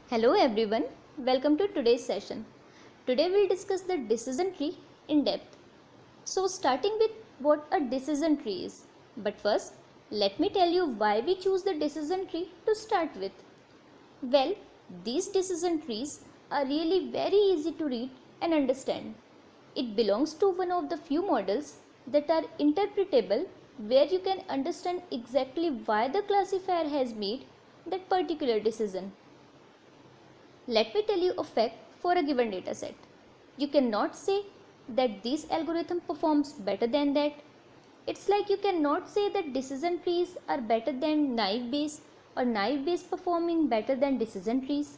Hello everyone, welcome to today's session. Today we'll discuss the decision tree in depth. So starting with what a decision tree is. But first, let me tell you why we choose the decision tree to start with. Well, these decision trees are really very easy to read and understand. It belongs to one of the few models that are interpretable where you can understand exactly why the classifier has made that particular decision. Let me tell you a fact for a given dataset. You cannot say that this algorithm performs better than that. It's like you cannot say that decision trees are better than naive Bayes or naive Bayes performing better than decision trees.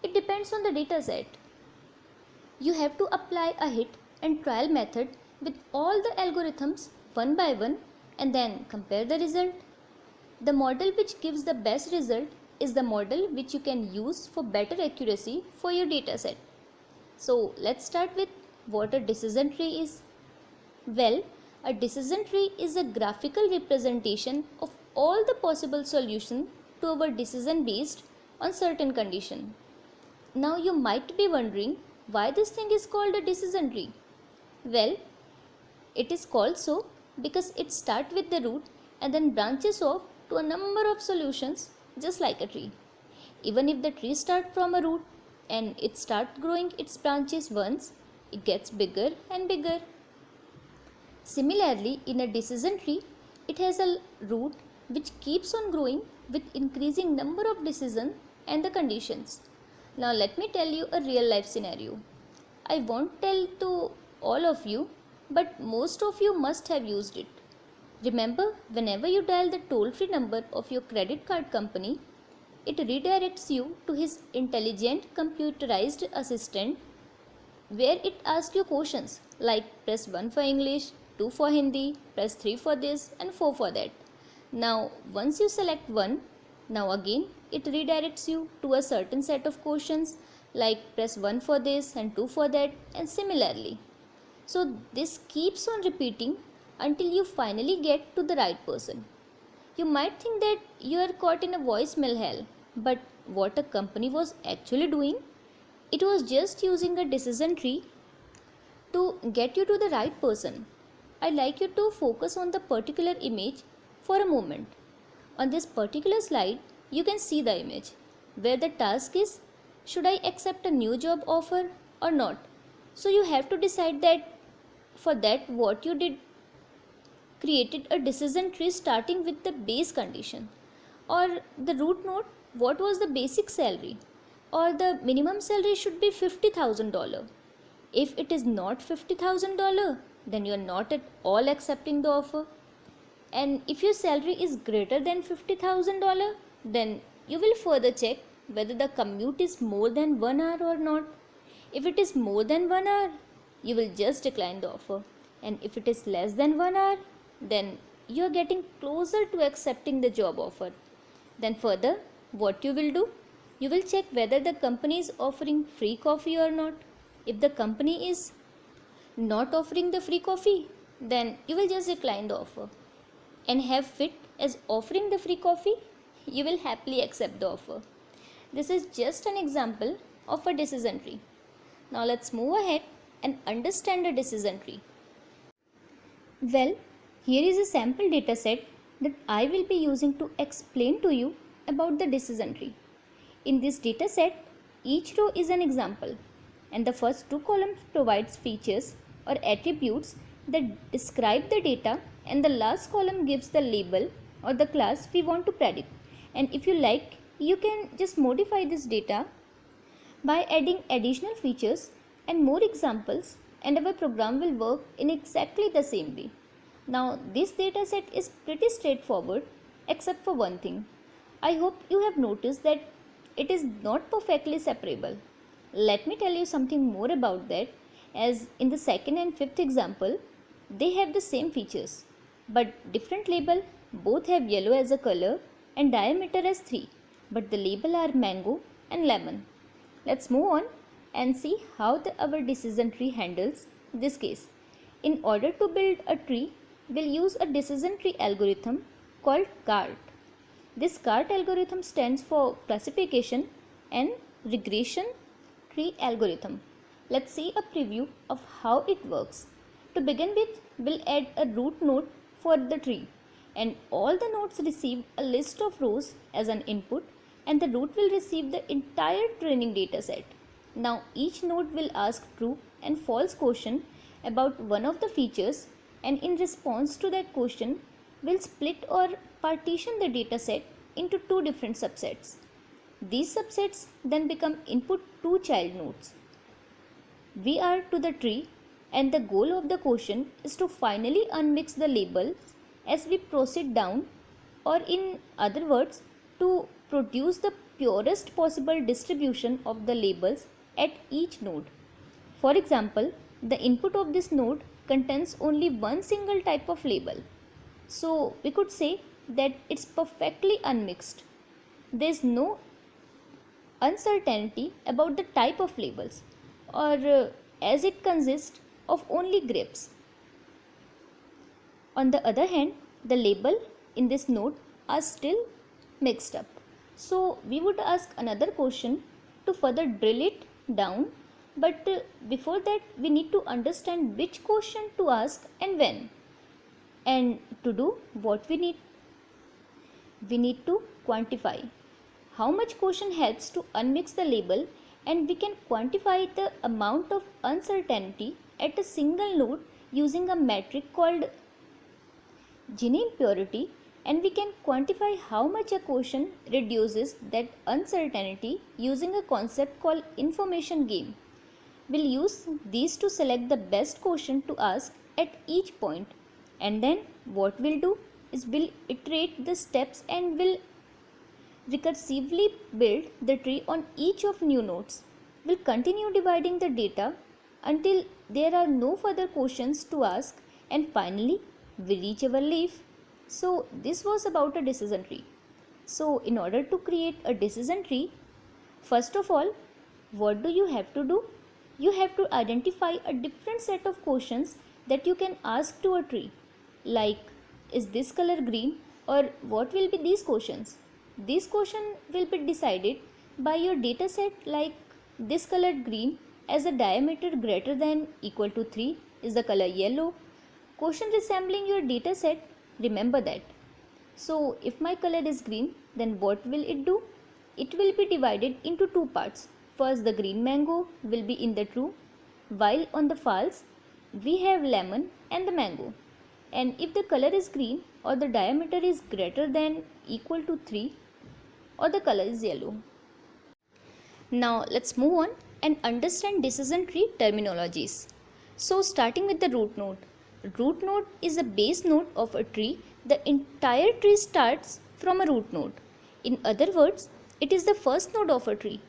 It depends on the dataset. You have to apply a hit and trial method with all the algorithms one by one and then compare the result. The model which gives the best result is the model which you can use for better accuracy for your dataset. So let's start with what a decision tree is. Well, a decision tree is a graphical representation of all the possible solutions to our decision based on certain condition. Now you might be wondering why this thing is called a decision tree. Well, it is called so because it starts with the root and then branches off to a number of solutions just like a tree. Even if the tree starts from a root and it starts growing its branches once, it gets bigger and bigger. Similarly, in a decision tree, it has a root which keeps on growing with increasing number of decisions and the conditions. Now let me tell you a real life scenario. I won't tell to all of you, but most of you must have used it. Remember, whenever you dial the toll-free number of your credit card company, it redirects you to his intelligent computerized assistant where it asks you questions like press 1 for English, 2 for Hindi, press 3 for this and 4 for that. Now, once you select 1, now again it redirects you to a certain set of questions like press 1 for this and 2 for that and similarly. So this keeps on repeating until you finally get to the right person. You might think that you are caught in a voicemail hell, but what a company was actually doing, it was just using a decision tree to get you to the right person. I'd like you to focus on the particular image for a moment. On this particular slide, you can see the image where the task is, should I accept a new job offer or not? So you have to decide that for that what you did created a decision tree starting with the base condition or the root node what was the basic salary or the minimum salary should be $50,000. If it is not $50,000 then you are not at all accepting the offer, and if your salary is greater than $50,000 then you will further check whether the commute is more than 1 hour or not. If it is more than 1 hour you will just decline the offer, and if it is less than 1 hour then you are getting closer to accepting the job offer. Then further what you will do, you will check whether the company is offering free coffee or not. If the company is not offering the free coffee then you will just decline the offer, and have fit as offering the free coffee you will happily accept the offer. This is just an example of a decision tree. Now let's move ahead and understand a decision tree. Well, here is a sample dataset that I will be using to explain to you about the decision tree. In this dataset, each row is an example, and the first two columns provides features or attributes that describe the data, and the last column gives the label or the class we want to predict. And if you like, you can just modify this data by adding additional features and more examples, and our program will work in exactly the same way. Now this dataset is pretty straightforward except for one thing. I hope you have noticed that it is not perfectly separable. Let me tell you something more about that, as in the second and fifth example they have the same features but different label. Both have yellow as a color and diameter as 3, but the label are mango and lemon. Let's move on and see how our decision tree handles this case. In order to build a tree, we'll use a decision tree algorithm called CART. This CART algorithm stands for classification and regression tree algorithm. Let's see a preview of how it works. To begin with, we'll add a root node for the tree, and all the nodes receive a list of rows as an input, and the root will receive the entire training data set. Now each node will ask true and false question about one of the features, and in response to that question, we'll split or partition the data set into two different subsets. These subsets then become input to child nodes. We are to the tree, and the goal of the question is to finally unmix the labels as we proceed down, or in other words, to produce the purest possible distribution of the labels at each node. For example, the input of this node contains only one single type of label. So we could say that it's perfectly unmixed. There is no uncertainty about the type of labels, or as it consists of only grapes. On the other hand, the label in this node are still mixed up. So we would ask another question to further drill it down, but before that we need to understand which question to ask and when. And to do what we need to quantify how much question helps to unmix the label, and we can quantify the amount of uncertainty at a single node using a metric called Gini impurity, and we can quantify how much a question reduces that uncertainty using a concept called information game. We'll use these to select the best question to ask at each point, and then what we'll do is we'll iterate the steps and we'll recursively build the tree on each of new nodes. We'll continue dividing the data until there are no further questions to ask, and finally we reach our leaf. So this was about a decision tree. So in order to create a decision tree, first of all, what do you have to do? You have to identify a different set of questions that you can ask to a tree, like is this color green, or what will be these questions. These questions will be decided by your data set, like this color green as a diameter greater than equal to 3 is the color yellow. Question resembling your data set, remember that. So if my color is green, then what will it do? It will be divided into two parts. First, the green mango will be in the true, while on the false we have lemon and the mango. And if the color is green, or the diameter is greater than equal to 3, or the color is yellow. Now let's move on and understand decision tree terminologies. So starting with the root node. Root node is a base node of a tree. The entire tree starts from a root node. In other words, it is the first node of a tree.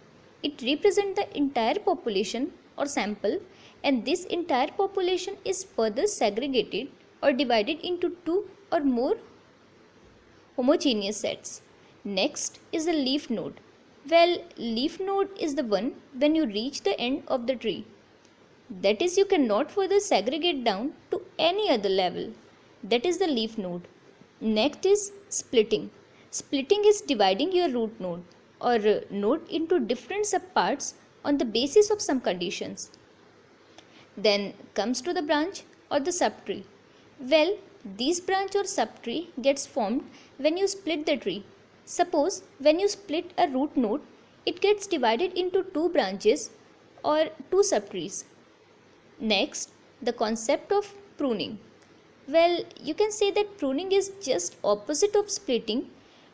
It represents the entire population or sample, and this entire population is further segregated or divided into two or more homogeneous sets. Next is the leaf node. Well, leaf node is the one when you reach the end of the tree. That is, you cannot further segregate down to any other level. That is the leaf node. Next is splitting. Splitting is dividing your root node or node into different subparts on the basis of some conditions. Then comes to the branch or the subtree. Well, this branch or subtree gets formed when you split the tree. Suppose when you split a root node, it gets divided into two branches or two subtrees. Next, the concept of pruning. Well, you can say that pruning is just opposite of splitting.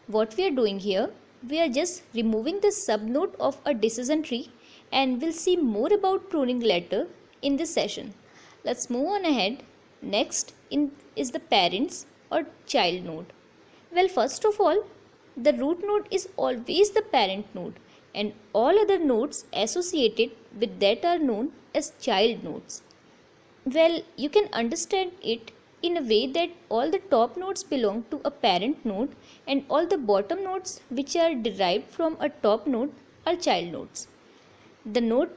What we are doing here, we are just removing the subnode of a decision tree, and we'll see more about pruning later in this session. Let's move on ahead. Next is the parents or child node. Well, first of all, the root node is always the parent node, and all other nodes associated with that are known as child nodes. Well, you can understand it in a way that all the top nodes belong to a parent node, and all the bottom nodes which are derived from a top node are child nodes. The node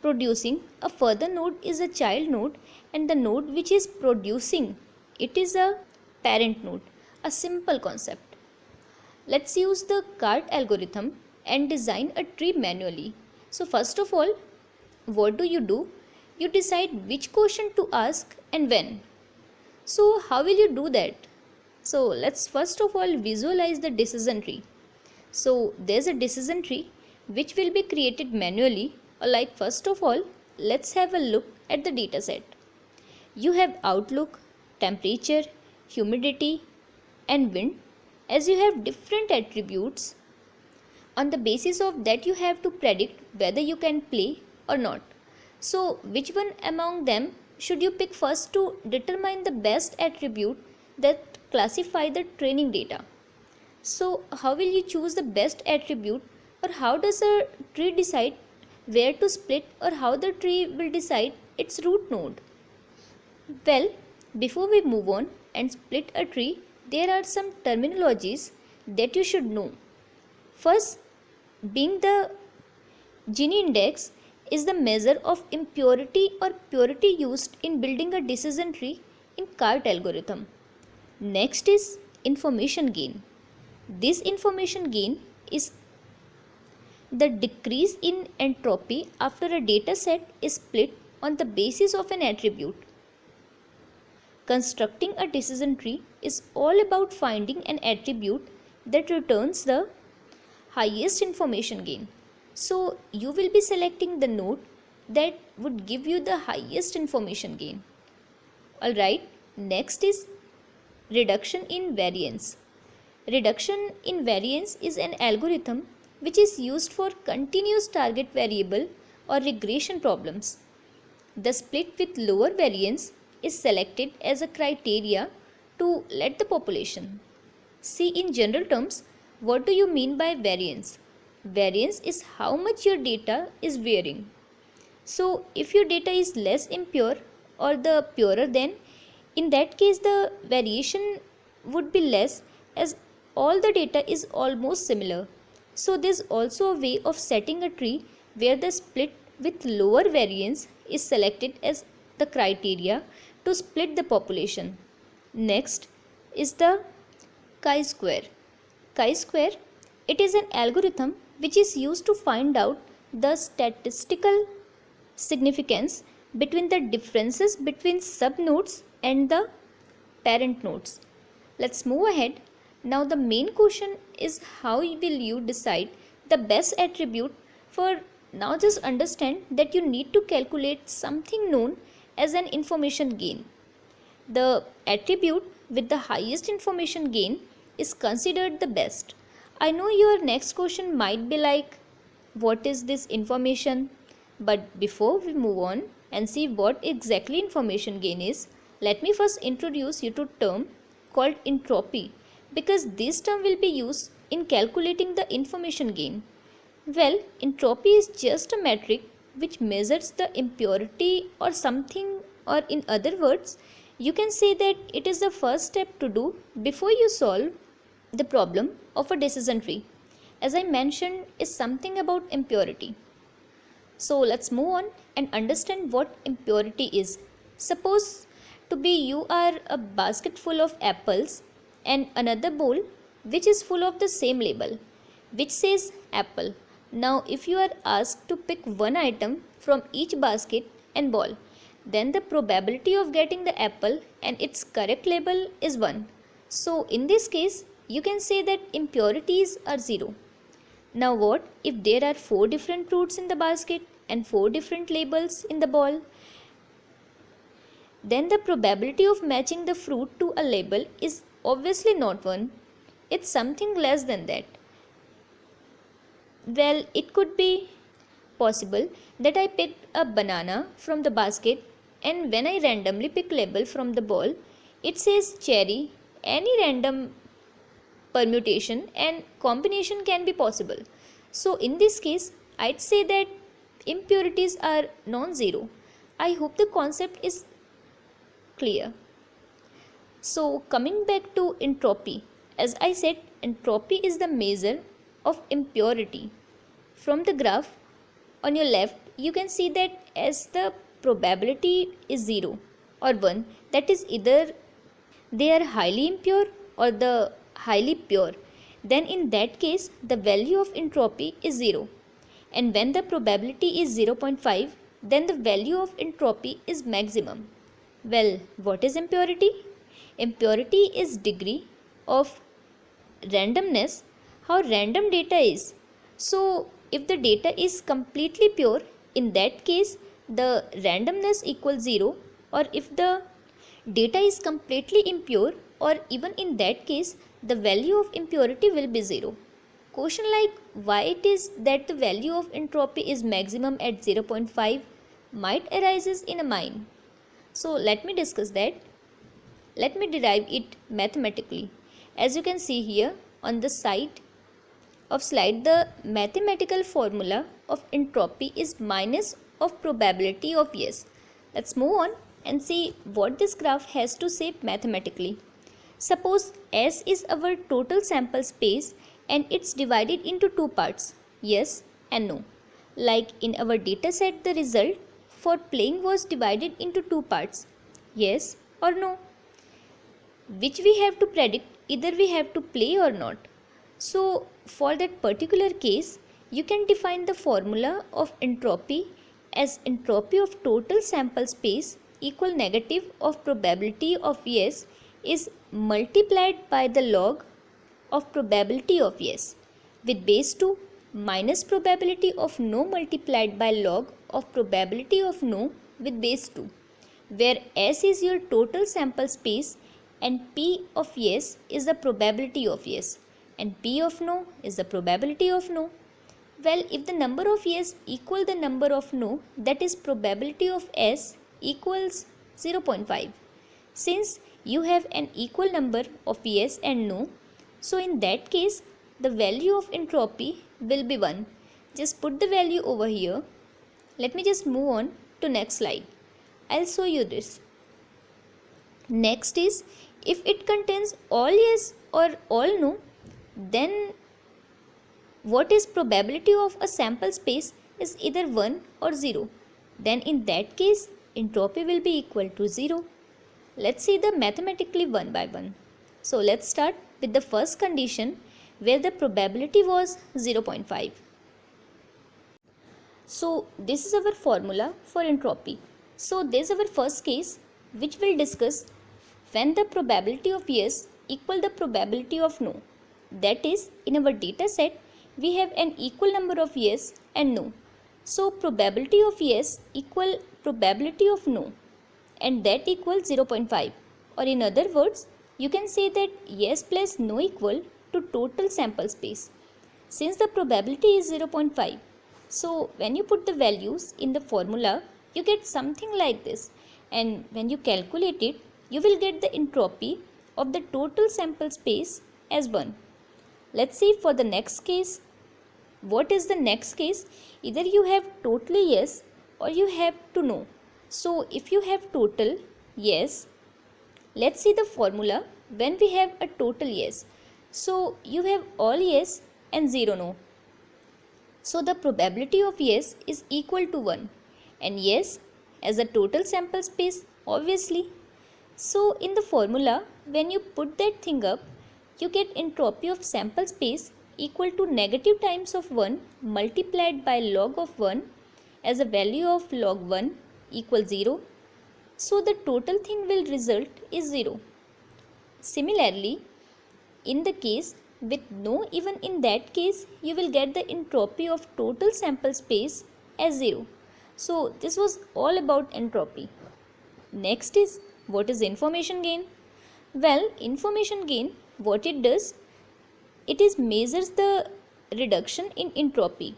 producing a further node is a child node, and the node which is producing it is a parent node. A simple concept. Let's use the cart algorithm and design a tree manually. So first of all, what do? You decide which question to ask and when. So how will you do that? So let's first of all visualize the decision tree. So there's a decision tree which will be created manually. Like first of all, let's have a look at the dataset. You have outlook, temperature, humidity and wind, as you have different attributes. On the basis of that, you have to predict whether you can play or not. So which one among them should you pick first to determine the best attribute that classify the training data? So how will you choose the best attribute, or how does a tree decide where to split, or how the tree will decide its root node? Well, before we move on and split a tree, there are some terminologies that you should know. First, being the Gini index is the measure of impurity or purity used in building a decision tree in CART algorithm. Next is information gain. This information gain is the decrease in entropy after a data set is split on the basis of an attribute. Constructing a decision tree is all about finding an attribute that returns the highest information gain. So you will be selecting the node that would give you the highest information gain. Alright, next is reduction in variance. Reduction in variance is an algorithm which is used for continuous target variable or regression problems. The split with lower variance is selected as a criteria to let the population. See, in general terms, what do you mean by variance? Variance is how much your data is varying. So if your data is less impure or the purer, then in that case the variation would be less, as all the data is almost similar. So there's also a way of setting a tree where the split with lower variance is selected as the criteria to split the population. Next is the chi-square. Chi-square, it is an algorithm which is used to find out the statistical significance between the differences between subnodes and the parent nodes. Let's move ahead. Now the main question is, how will you decide the best attribute? For now, just understand that you need to calculate something known as an information gain. The attribute with the highest information gain is considered the best. I know your next question might be like, what is this information? But before we move on and see what exactly information gain is, let me first introduce you to a term called entropy, because this term will be used in calculating the information gain. Well, entropy is just a metric which measures the impurity or something, or in other words, you can say that it is the first step to do before you solve the problem of a decision tree. As I mentioned, is something about impurity. So let's move on and understand what impurity is. Suppose to be you are a basket full of apples and another bowl which is full of the same label which says apple. Now if you are asked to pick one item from each basket and bowl, then the probability of getting the apple and its correct label is 1. So in this case, you can say that impurities are 0. Now what if there are 4 different fruits in the basket and 4 different labels in the bowl? Then the probability of matching the fruit to a label is obviously not 1. It's something less than that. Well, it could be possible that I picked a banana from the basket, and when I randomly pick label from the bowl, it says cherry. Any random permutation and combination can be possible. So in this case, I'd say that impurities are non-zero. I hope the concept is clear. So coming back to entropy, as I said, entropy is the measure of impurity. From the graph on your left, you can see that as the probability is 0 or 1, that is either they are highly impure or the highly pure. then in that case the value of entropy is 0. And when the probability is 0.5, then the value of entropy is maximum. Well, what is impurity? Impurity is degree of randomness, how random data is. So if the data is completely pure, in that case the randomness equals 0, or if the data is completely impure, or even in that case the value of impurity will be 0. Question like why it is that the value of entropy is maximum at 0.5 might arises in a mind. So let me discuss that. Let me derive it mathematically. As you can see here on the side of slide, the mathematical formula of entropy is minus of probability of yes. Let's move on and see what this graph has to say mathematically. Suppose S is our total sample space and it's divided into two parts, yes and no. Like in our dataset, the result for playing was divided into two parts, yes or no, which we have to predict either we have to play or not. So for that particular case, you can define the formula of entropy as entropy of total sample space equal negative of probability of yes is multiplied by the log of probability of yes with base 2 minus probability of no multiplied by log of probability of no with base 2, where S is your total sample space and P of yes is the probability of yes and P of no is the probability of no. Well, if the number of yes equal the number of no, that is probability of S equals 0.5. Since you have an equal number of yes and no, so in that case the value of entropy will be 1. Just put the value over here. Let me just move on to next slide. I'll show you this. Next is, if it contains all yes or all no, then what is probability of a sample space is either 1 or 0. Then in that case entropy will be equal to 0. Let's see the mathematically one by one. So let's start with the first condition where the probability was 0.5. So this is our formula for entropy. So this is our first case which we'll discuss when the probability of yes equal the probability of no. That is, in our data set we have an equal number of yes and no. So probability of yes equal probability of no, and that equals 0.5, or in other words you can say that yes plus no equal to total sample space. Since the probability is 0.5, so when you put the values in the formula you get something like this, and when you calculate it you will get the entropy of the total sample space as 1. Let's see for the next case. What is the next case? Either you have totally yes or you have to no. So if you have total yes, let's see the formula when we have a total yes. So you have all yes and 0 no. So the probability of yes is equal to 1, and yes as a total sample space obviously. So in the formula when you put that thing up, you get entropy of sample space equal to negative times of 1 multiplied by log of 1 as a value of log 1 equals 0. So the total thing will result is 0. Similarly, in the case with no, even in that case you will get the entropy of total sample space as 0. So this was all about entropy. Next is, what is information gain? Well, information gain, what it does, it is measures the reduction in entropy.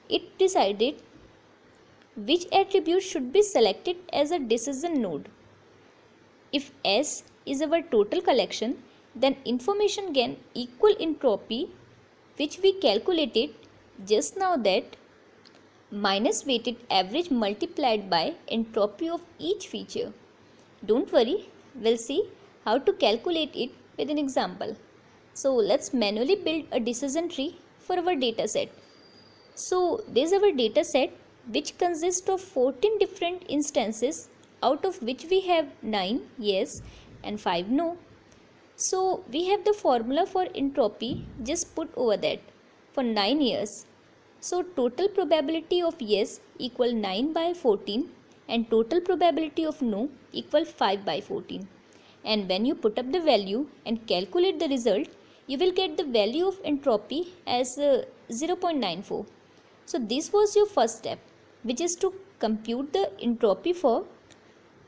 It decided which attribute should be selected as a decision node. If S is our total collection, then information gain equal entropy, which we calculated just now, that minus weighted average multiplied by entropy of each feature. Don't worry, we'll see how to calculate it with an example. So let's manually build a decision tree for our data set. So this is our data set which consists of 14 different instances, out of which we have 9 yes and 5 no. So we have the formula for entropy just put over that for 9 years. So total probability of yes equal 9 by 14 and total probability of no equal 5 by 14. And when you put up the value and calculate the result, you will get the value of entropy as 0.94. So this was your first step, which is to compute the entropy for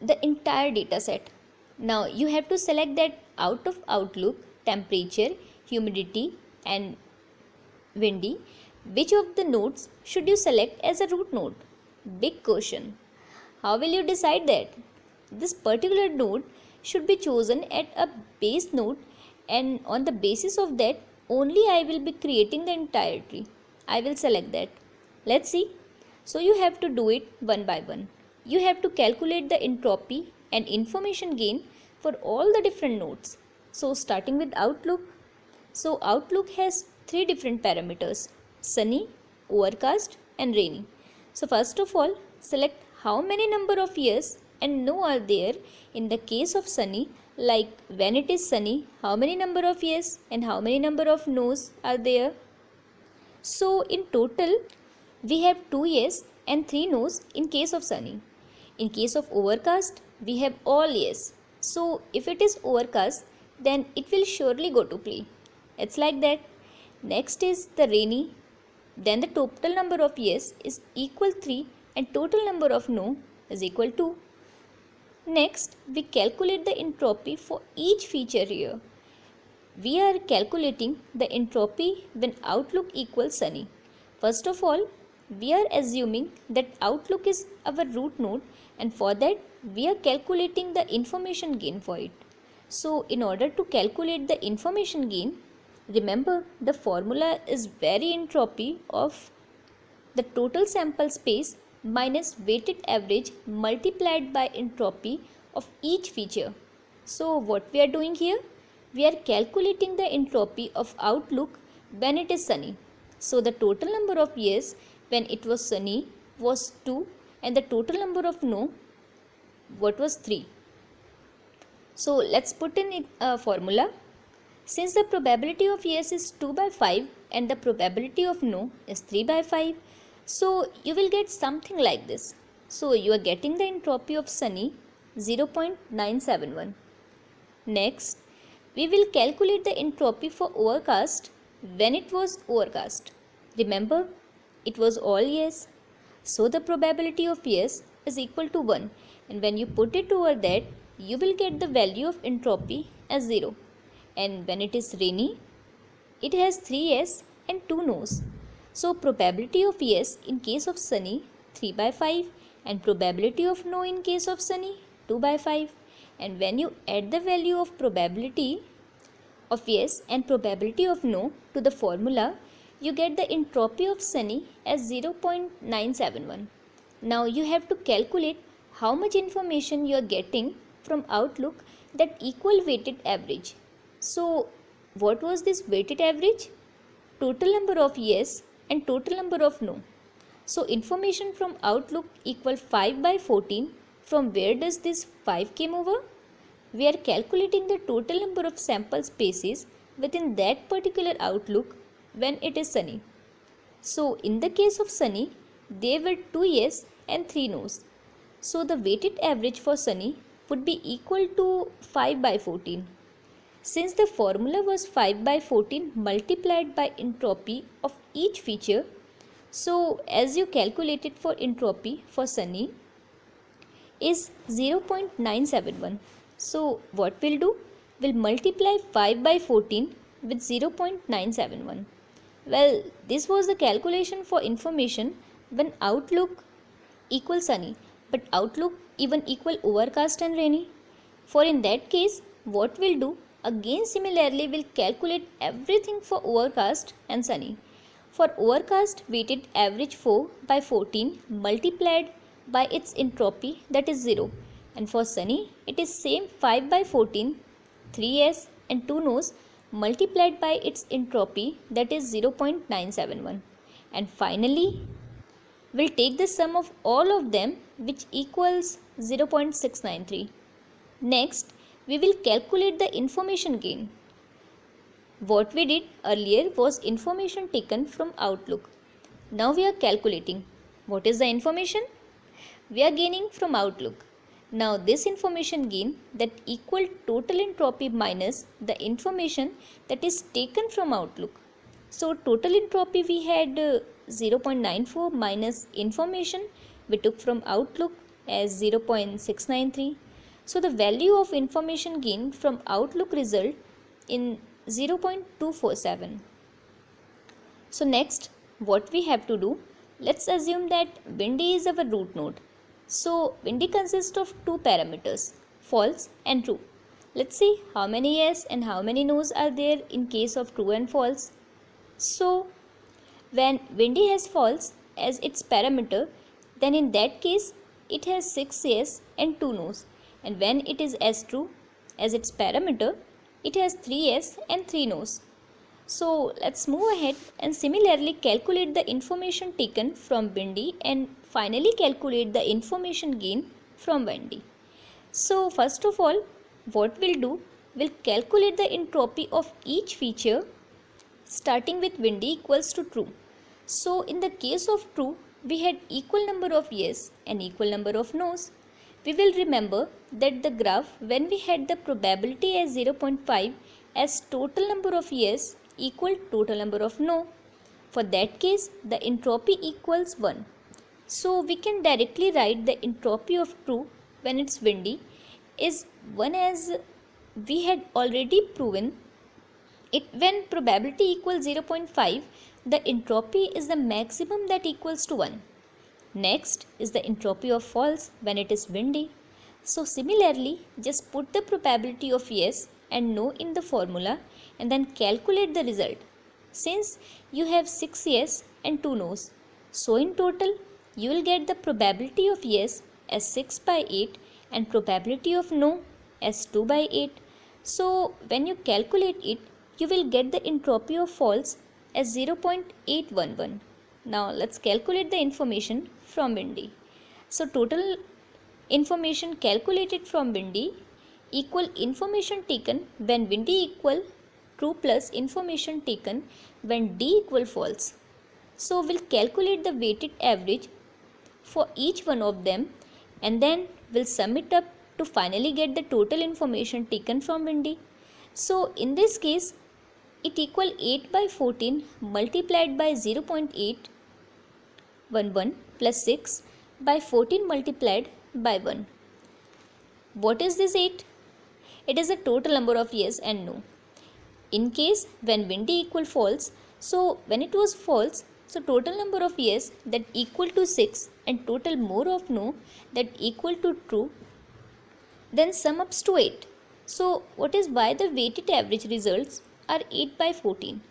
the entire data set. Now you have to select that out of Outlook, temperature, humidity and windy. Which of the nodes should you select as a root node? Big question. How will you decide that? This particular node should be chosen at a base node, and on the basis of that only I will be creating the entire tree. I will select that. Let's see. So you have to do it one by one. You have to calculate the entropy and information gain for all the different nodes. So starting with Outlook. So Outlook has three different parameters: sunny, overcast and rainy. So first of all, select how many number of yes and no are there in the case of sunny, like when it is sunny, how many number of yes and how many number of no's are there. So in total, we have 2 yes and 3 no's in case of sunny. In case of overcast, we have all yes. So if it is overcast, then it will surely go to play. It's like that. Next is the rainy. Then the total number of yes is equal 3 and total number of no is equal 2. Next, we calculate the entropy for each feature here. We are calculating the entropy when Outlook equals sunny. First of all, we are assuming that Outlook is our root node, and for that we are calculating the information gain for it. So in order to calculate the information gain, remember the formula is vary entropy of the total sample space minus weighted average multiplied by entropy of each feature. So what we are doing here? We are calculating the entropy of Outlook when it is sunny. So the total number of yes when it was sunny was 2 and the total number of no, what was 3. So let's put in a formula. Since the probability of yes is 2 by 5 and the probability of no is 3 by 5, so you will get something like this. So you are getting the entropy of sunny 0.971. Next, we will calculate the entropy for overcast when it was overcast. Remember, it was all yes. So the probability of yes is equal to 1, and when you put it over that, you will get the value of entropy as 0. And when it is rainy, it has 3 yes and 2 no's. So probability of yes in case of sunny 3 by 5 and probability of no in case of sunny 2 by 5. And when you add the value of probability of yes and probability of no to the formula, you get the entropy of sunny as 0.971. Now you have to calculate how much information you are getting from Outlook that equal weighted average. So what was this weighted average? Total number of yes and total number of no. So information from Outlook equal 5 by 14. From where does this 5 came over? We are calculating the total number of sample spaces within that particular Outlook when it is sunny. So in the case of sunny, there were 2 yes and 3 no's. So the weighted average for sunny would be equal to 5 by 14. Since the formula was 5 by 14 multiplied by entropy of each feature, so as you calculated for entropy for sunny is 0.971. So what we'll do? We'll multiply 5 by 14 with 0.971. Well, this was the calculation for information when Outlook equals sunny, but Outlook even equal overcast and rainy. For in that case, what we'll do? Again similarly we'll calculate everything for overcast and sunny. For overcast, weighted average 4 by 14 multiplied by its entropy, that is 0. And for sunny, it is same 5 by 14, 3 yes and 2 no's multiplied by its entropy, that is 0.971. And finally, we'll take the sum of all of them, which equals 0.693. Next, we will calculate the information gain. What we did earlier was information taken from Outlook. Now we are calculating. What is the information? We are gaining from Outlook. Now this information gain that equal total entropy minus the information that is taken from Outlook. So total entropy we had 0.94 minus information we took from Outlook as 0.693. So the value of information gain from Outlook result in 0.247. So next what we have to do, let's assume that Windy is our root node. So Windy consists of two parameters, false and true. Let's see how many yes and how many no's are there in case of true and false. So when Windy has false as its parameter, then in that case it has 6 yes and 2 no's, and when it is as true as its parameter, it has 3 yes and 3 no's. So let's move ahead and similarly calculate the information taken from Windy and finally calculate the information gain from Windy. So first of all, what we'll do, we'll calculate the entropy of each feature starting with Windy equals to true. So in the case of true, we had equal number of yes and equal number of no's. We will remember that the graph when we had the probability as 0.5 as total number of yes equal total number of no. For that case, the entropy equals 1. So we can directly write the entropy of true when it's Windy is 1, as we had already proven it. When probability equals 0.5, the entropy is the maximum that equals to 1. Next is the entropy of false when it is Windy. So similarly, just put the probability of yes and no in the formula and then calculate the result. Since you have 6 yes and 2 no's, so in total you will get the probability of yes as 6 by 8 and probability of no as 2 by 8. So when you calculate it, you will get the entropy of false as 0.811. Now let's calculate the information from Windy. So total information calculated from Windy equal information taken when Windy equal true plus information taken when D equal false. So we'll calculate the weighted average for each one of them and then we'll sum it up to finally get the total information taken from Windy. So in this case, it equal 8 by 14 multiplied by 0.811 plus 6 by 14 multiplied by 1. What is this 8? It is the total number of yes and no. In case when Windy equal false, so when it was false, so total number of yes that equal to 6 and total more of no that equal to true, then sum ups to 8. So what is why the weighted average results are 8 by 14.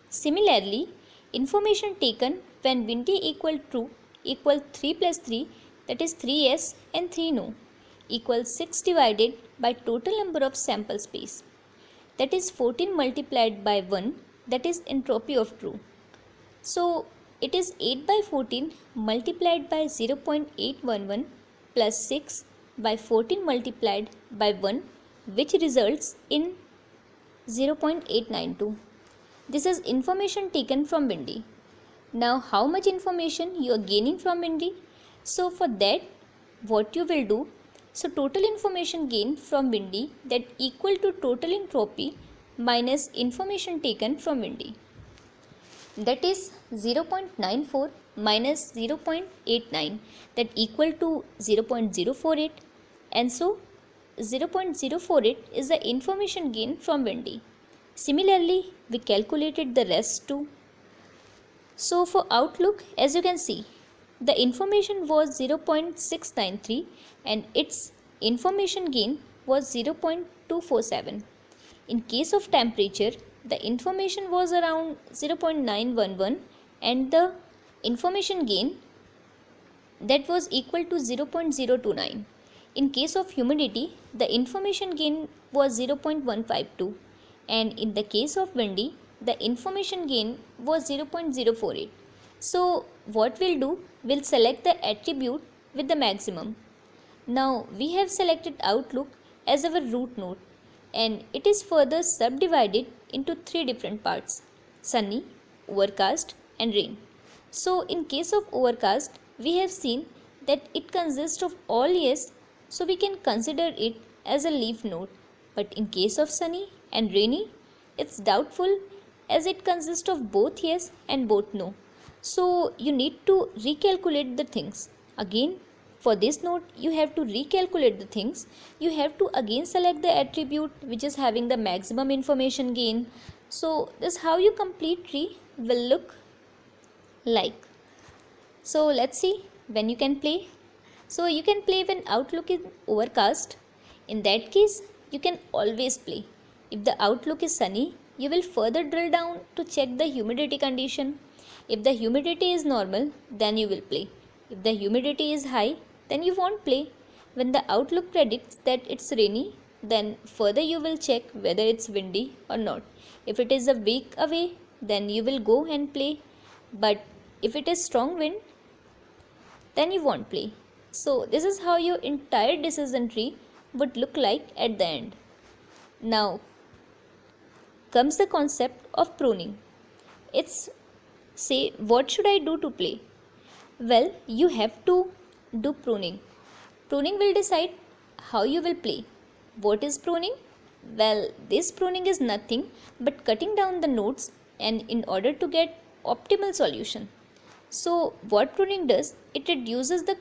Similarly, information taken when Windy equal true equal 3 plus 3, that is 3 yes and 3 no, equals 6 divided by total number of sample space, that is 14 multiplied by 1, that is entropy of true. So it is 8 by 14 multiplied by 0.811 plus 6 by 14 multiplied by 1, which results in 0.892. This is information taken from Windy. Now how much information you are gaining from Windy? So for that, what you will do, so total information gained from Windy that equal to total entropy minus information taken from Windy, that is 0.94 minus 0.89, that equal to 0.048, and so 0.048 is the information gain from Windy. Similarly, we calculated the rest too. So for Outlook, as you can see, the information was 0.693 and its information gain was 0.247. In case of temperature, the information was around 0.911 and the information gain that was equal to 0.029. In case of humidity, the information gain was 0.152 and in the case of Windy, the information gain was 0.048. So what we'll do, we'll select the attribute with the maximum. Now we have selected Outlook as our root node, and it is further subdivided into three different parts: sunny, overcast, and rain. So, in case of overcast, we have seen that it consists of all yes, so we can consider it as a leaf node. But in case of sunny and rainy, it's doubtful as it consists of both yes and both no. So, you need to recalculate the things. Again, for this node, you have to recalculate the things. You have to again select the attribute which is having the maximum information gain. So, this is how your complete tree will look like. So let's see when you can play. So you can play when outlook is overcast. In that case, you can always play. If the outlook is sunny, you will further drill down to check the humidity condition. If the humidity is normal, then you will play. If the humidity is high, then you won't play. When the outlook predicts that it's rainy, then further you will check whether it's windy or not. If it is a week away, then you will go and play. But if it is strong wind, then you won't play. So this is how your entire decision tree would look like at the end. Now comes the concept of pruning. It's say, what should I do to play? Well, you have to do pruning. Pruning will decide how you will play. What is pruning? Well, this pruning is nothing but cutting down the nodes and in order to get optimal solution. So what pruning does, it reduces the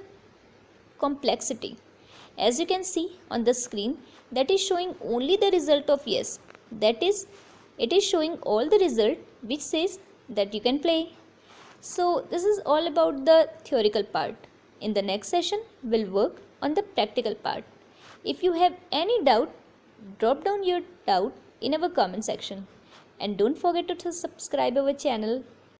complexity. As you can see on the screen, that is showing only the result of yes. That is, it is showing all the result which says that you can play. So this is all about the theoretical part. In the next session, we'll work on the practical part. If you have any doubt, drop down your doubt in our comment section. And don't forget to subscribe our channel